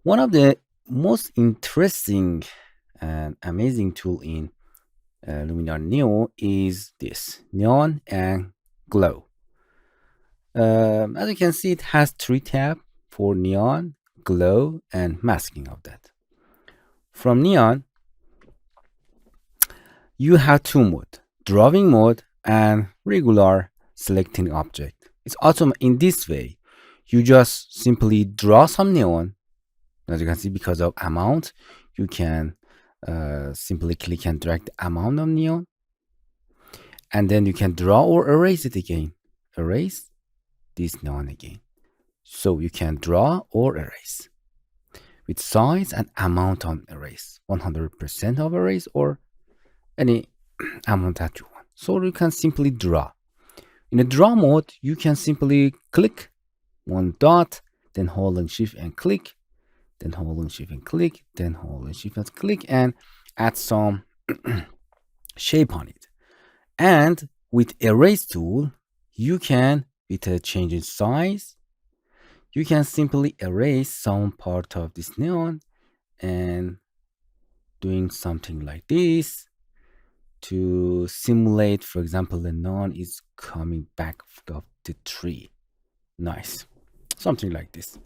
One of the most interesting and amazing tool in Luminar Neo is this neon and glow. As you can see, it has three tabs for neon, glow, and masking of that. From neon, you have two modes, drawing mode and regular selecting object. It's awesome in this way. You just simply draw some neon. As you can see, because of amount, you can simply click and drag the amount of neon, and then you can draw or erase it again. Erase this neon again. So you can draw or erase with size and amount of erase, 100% of erase or any amount that you want. So you can simply draw. In a draw mode, you can simply click one dot, then hold and shift and click, then hold and shift and click, then hold and shift and click, and add some shape on it. And with erase tool, you can, with a change in size, you can simply erase some part of this neon and doing something like this to simulate, for example, the neon is coming back of the tree. Nice. Something like this.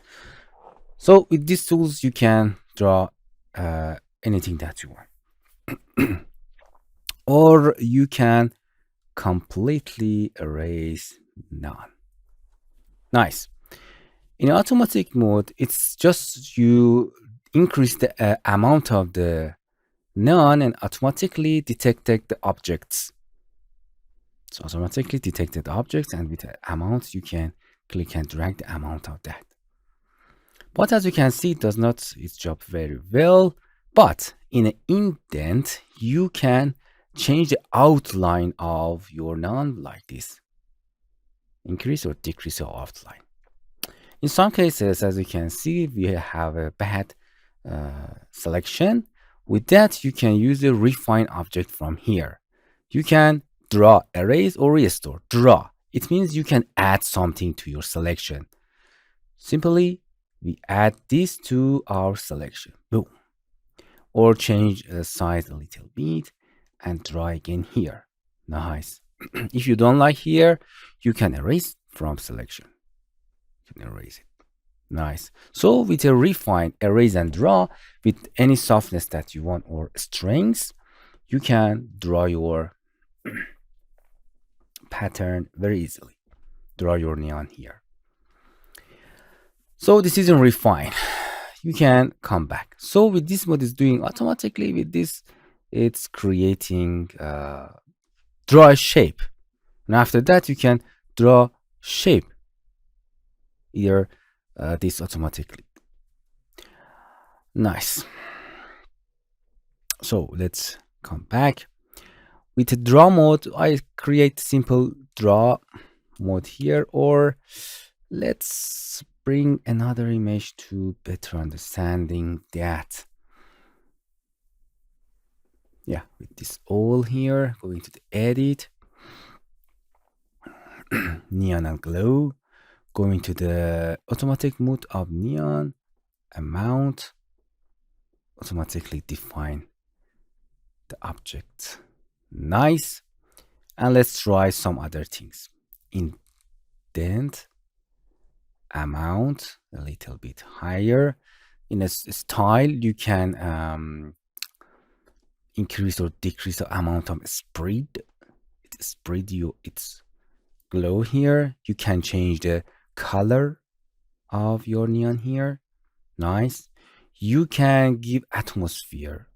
So with these tools, you can draw anything that you want. Or you can completely erase none. Nice. In automatic mode, it's just you increase the amount of the neon and automatically detected the objects. So automatically detected objects, and with the amount you can click and drag the amount of that. But as you can see, it does not its job very well. But in an indent, you can change the outline of your neon like this. Increase or decrease your outline. In some cases, as you can see, we have a bad selection. With that, you can use the refine object from here. You can draw, erase, or restore. Draw. It means you can add something to your selection. Simply, we add this to our selection. Boom. Or change the size a little bit and draw again here. Nice. If you don't like here, you can erase from selection. You can erase it. Nice. So with a refine, erase, and draw with any softness that you want or strengths, you can draw your pattern very easily. Draw your neon here. So this is in refine. You can come back. So with this mode is doing automatically. With this, it's creating draw a shape. And after that, you can draw shape. Either this automatically. Nice. So let's come back. With the draw mode, I create simple draw mode here, or let's bring another image to better understanding that. Yeah, with this all here, going to the edit, neon and glow, going to the automatic mode of neon, amount, automatically define the object. Nice. And let's try some other things. Indent, amount, a little bit higher. In a style, you can increase or decrease the amount of spread. It's glow here. You can change the color of your neon here. Nice. You can give atmosphere.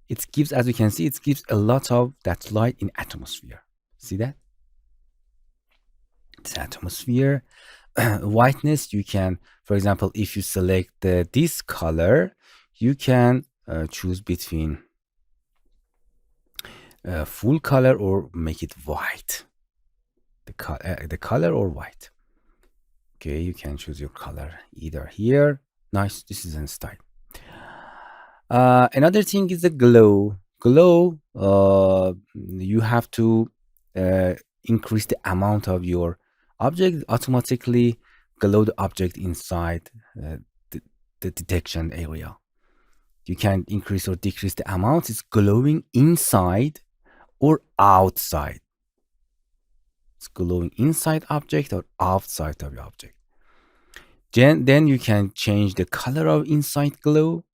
It gives, as you can see, it gives a lot of that light in atmosphere. See that? It's atmosphere. Whiteness, you can, for example, if you select this color, you can choose between full color or make it white. The color or white. Okay, you can choose your color either here. Nice, this is in style. Another thing is the glow. Glow, you have to increase the amount of your object, automatically glow the object inside the the detection area. You can increase or decrease the amount it's glowing inside or outside. It's glowing inside object or outside of the object. Then you can change the color of inside glow.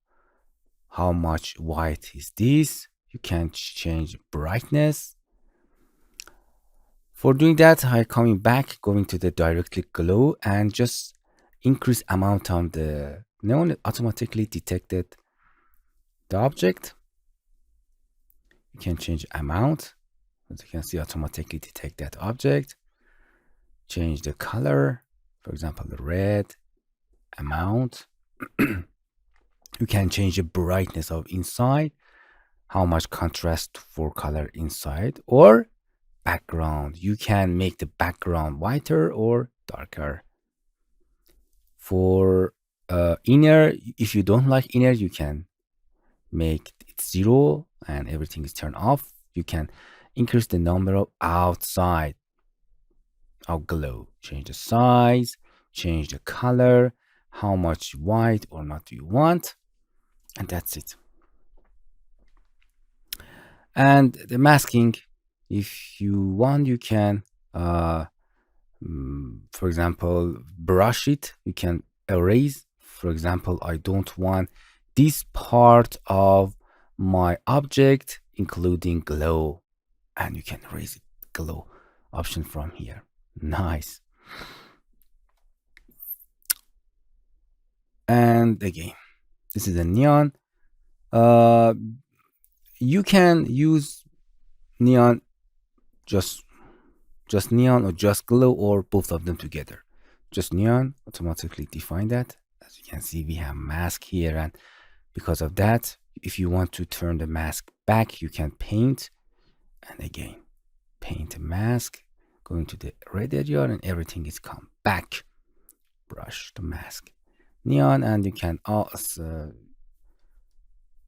How much white is this? You can change brightness. For doing that, I'm coming back, going to the directly glow and just increase amount on the neon. It automatically detected the object. You can change amount. As you can see, automatically detect that object. Change the color, for example, the red amount. You can change the brightness of inside, how much contrast for color inside, or background. You can make the background whiter or darker. For inner, if you don't like inner, you can make it 0 and everything is turned off. You can increase the number of outside of glow. Change the size, change the color, how much white or not do you want, and that's it. And the masking, if you want, you can for example, brush it. You can erase. For example, I don't want this part of my object including glow, and you can erase it, glow option from here. Nice. And again, this is a neon. You can use neon, just neon, or just glow, or both of them together. Just neon, automatically define that. As you can see, we have mask here, and because of that, if you want to turn the mask back, you can paint, and again, paint a mask, going to the red area, and everything is come back. Brush the mask, neon, and you can also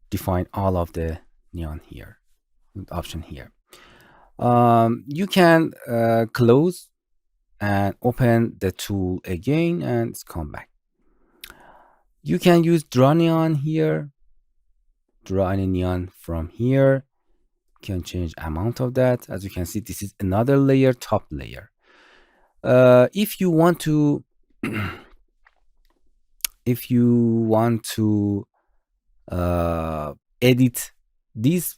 define all of the neon here, option here. You can close and open the tool again, and it's come back. You can use draw neon here, draw any neon from here. You can change amount of that. As you can see, this is another layer, top layer. If you want to edit these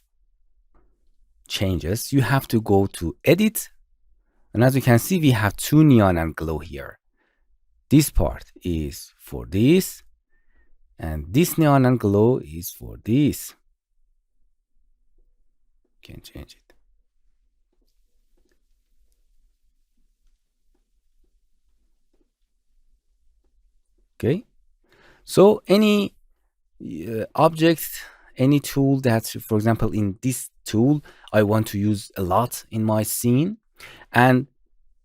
changes, you have to go to edit, and as you can see, we have two neon and glow here. This part is for this, and this neon and glow is for this. You can change it. Okay, so any object, any tool that, for example, in this tool I want to use a lot in my scene, and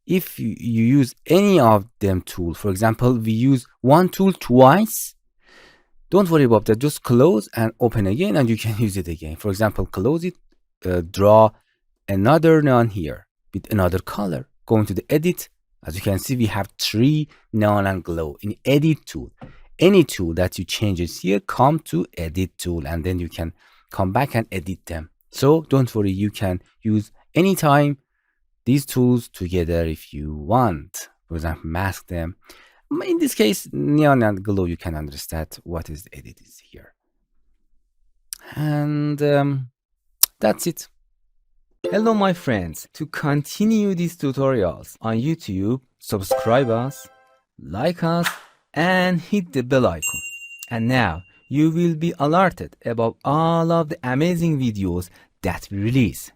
if you use any of them tool, for example, we use one tool twice, don't worry about that. Just close and open again, and you can use it again. For example, close it, draw another neon here with another color. Going to the edit, as you can see, we have 3 neon and glow in edit tool. Any tool that you change it here, come to edit tool, and then you can come back and edit them. So don't worry, you can use anytime these tools together if you want. For example, mask them. In this case, neon and glow, you can understand what is the edit is here. And that's it. Hello, my friends. To continue these tutorials on YouTube, subscribe us, like us, and hit the bell icon. And now you will be alerted about all of the amazing videos that we release.